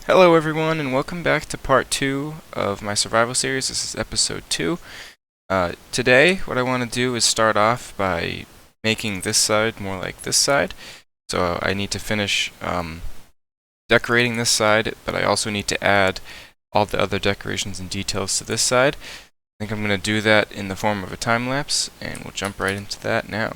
Hello everyone and welcome back to part 2 of my survival series. This is episode 2. Today what I want to do is start off by making this side more like this side. So I need to finish decorating this side, but I also need to add all the other decorations and details to this side. I think I'm going to do that in the form of a time lapse, and we'll jump right into that now.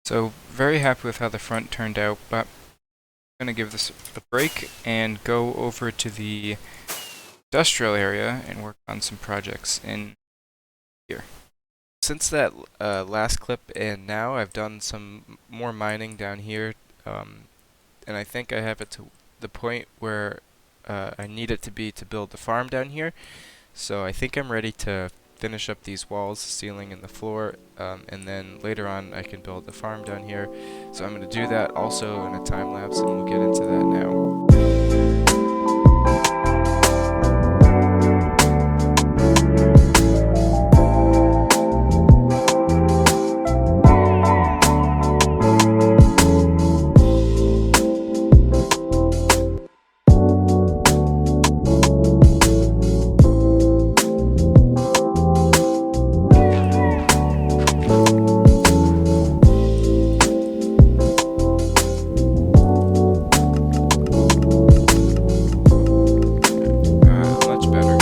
So very happy with how the front turned out, but I'm going to give this a break and go over to the industrial area and work on some projects in here. Since that last clip and now, I've done some more mining down here, and I think I have it to the point where I need it to be to build the farm down here. So I think I'm ready to finish up these walls, the ceiling, and the floor, and then later on I can build the farm down here. So I'm going to do that also in a time lapse, and we'll get into that now. Much better.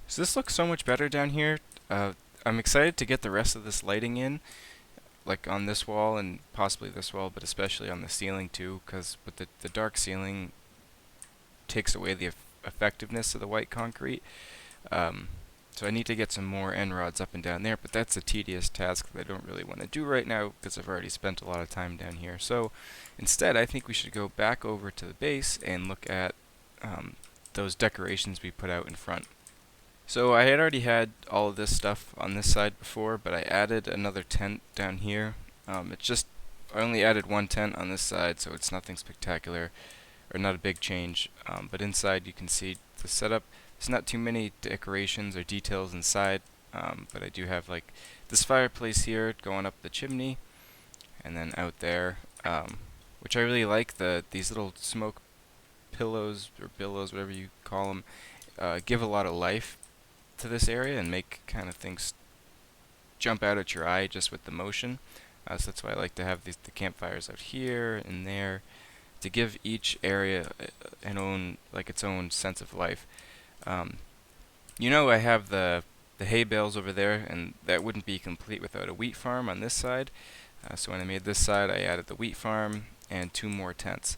So this looks so much better down here. I'm excited to get the rest of this lighting in, like on this wall and possibly this wall, but especially on the ceiling too, because with the dark ceiling takes away the effectiveness of the white concrete. So I need to get some more end rods up and down there, but that's a tedious task that I don't really want to do right now because I've already spent a lot of time down here. So instead, I think we should go back over to the base and look at those decorations we put out in front. So I had already had all of this stuff on this side before, but I added another tent down here. It's just, I only added one tent on this side, so it's nothing spectacular, or not a big change. But inside you can see the setup. There's not too many decorations or details inside, but I do have like this fireplace here going up the chimney, and then out there, which I really like. These little smoke pillows or billows, whatever you call them, give a lot of life to this area and make kind of things jump out at your eye just with the motion. So that's why I like to have the campfires out here and there to give each area its own sense of life. I have the hay bales over there, and that wouldn't be complete without a wheat farm on this side. So when I made this side, I added the wheat farm and 2 more tents.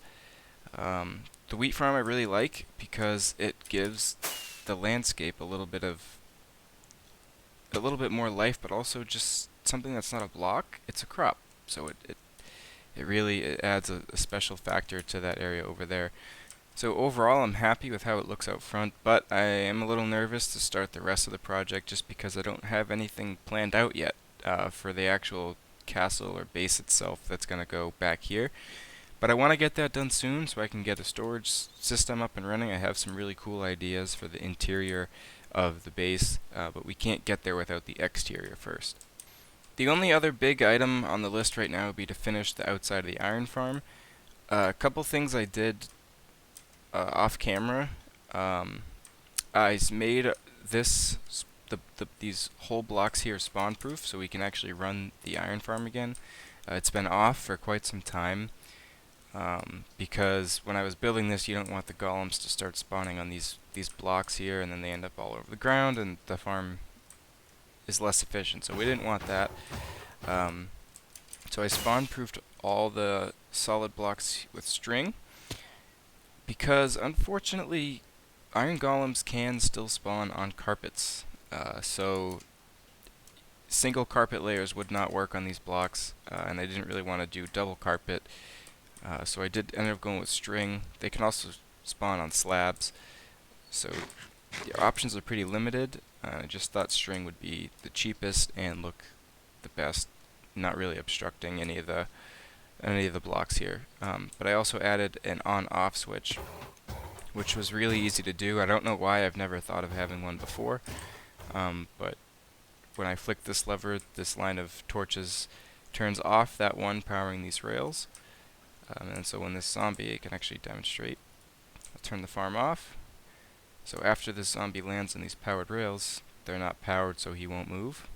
The wheat farm I really like because it gives the landscape a little bit more life, but also just something that's not a block. It's a crop, so it adds a special factor to that area over there. So overall, I'm happy with how it looks out front, but I am a little nervous to start the rest of the project just because I don't have anything planned out yet for the actual castle or base itself that's going to go back here. But I want to get that done soon so I can get a storage system up and running. I have some really cool ideas for the interior of the base, but we can't get there without the exterior first. The only other big item on the list right now would be to finish the outside of the iron farm. A couple things I did off camera. Um, I made this these whole blocks here spawn proof, so we can actually run the iron farm again. It's been off for quite some time because when I was building this, you don't want the golems to start spawning on these blocks here, and then they end up all over the ground, and the farm is less efficient. So we didn't want that. Um, so I spawn proofed all the solid blocks with string because unfortunately iron golems can still spawn on carpets. So single carpet layers would not work on these blocks, and I didn't really want to do double carpet. So I did end up going with string. They can also spawn on slabs. So the options are pretty limited. I just thought string would be the cheapest and look the best, not really obstructing any of the blocks here. But I also added an on-off switch, which was really easy to do. I don't know why I've never thought of having one before, but when I flick this lever, this line of torches turns off that one powering these rails. And so when this zombie, I can actually demonstrate. I'll turn the farm off. So after this zombie lands on these powered rails, they're not powered so he won't move.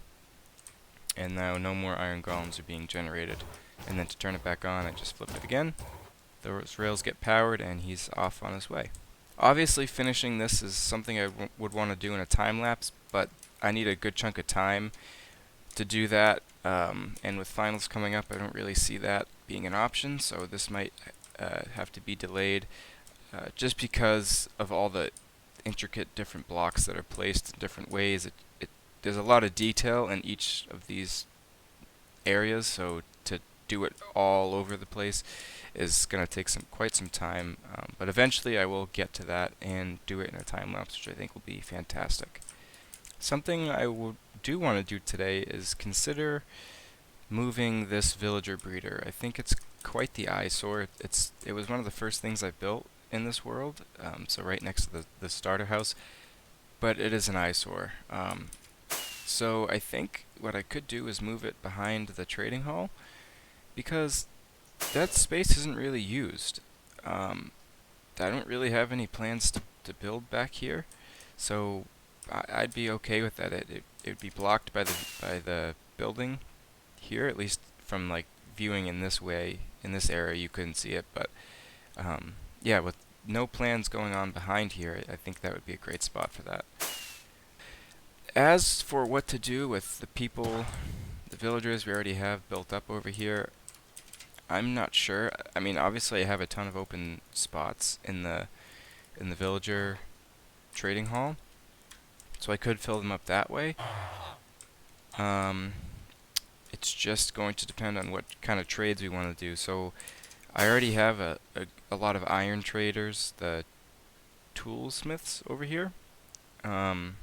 And now no more iron golems are being generated. And then to turn it back on, I just flip it again. Those rails get powered and he's off on his way. Obviously finishing this is something I would want to do in a time lapse, but I need a good chunk of time to do that. And with finals coming up, I don't really see that being an option, so this might have to be delayed just because of all the intricate different blocks that are placed in different ways. There's a lot of detail in each of these areas, so to do it all over the place is going to take quite some time, but eventually I will get to that and do it in a time lapse, which I think will be fantastic. Something I do want to do today is consider moving this villager breeder. I think it's quite the eyesore. It was one of the first things I built in this world, so right next to the starter house, but it is an eyesore. So I think what I could do is move it behind the trading hall because that space isn't really used. I don't really have any plans to build back here, so I'd be okay with that. It would be blocked by the building here, at least from like viewing in this way. In this area, you couldn't see it, but yeah, with no plans going on behind here, I think that would be a great spot for that. As for what to do with the people, the villagers we already have built up over here, I'm not sure. I mean, obviously I have a ton of open spots in the villager trading hall, so I could fill them up that way. Um, it's just going to depend on what kind of trades we want to do. So I already have a lot of iron traders, the toolsmiths over here. Um,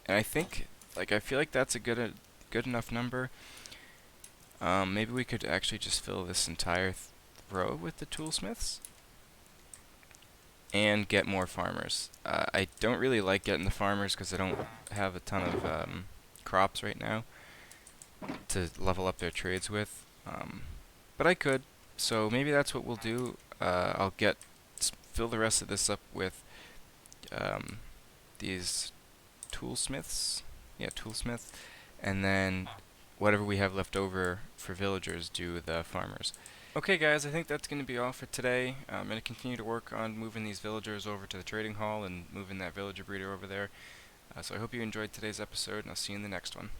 and I think, like, I feel like that's a good enough number. Maybe we could actually just fill this entire row with the toolsmiths and get more farmers. I don't really like getting the farmers because I don't have a ton of crops right now to level up their trades with. But I could, so maybe that's what we'll do. I'll fill the rest of this up with these toolsmiths. Yeah, toolsmith, and then whatever we have left over for villagers do the farmers. Okay guys, I think that's going to be all for today. I'm going to continue to work on moving these villagers over to the trading hall and moving that villager breeder over there. So I hope you enjoyed today's episode, and I'll see you in the next one.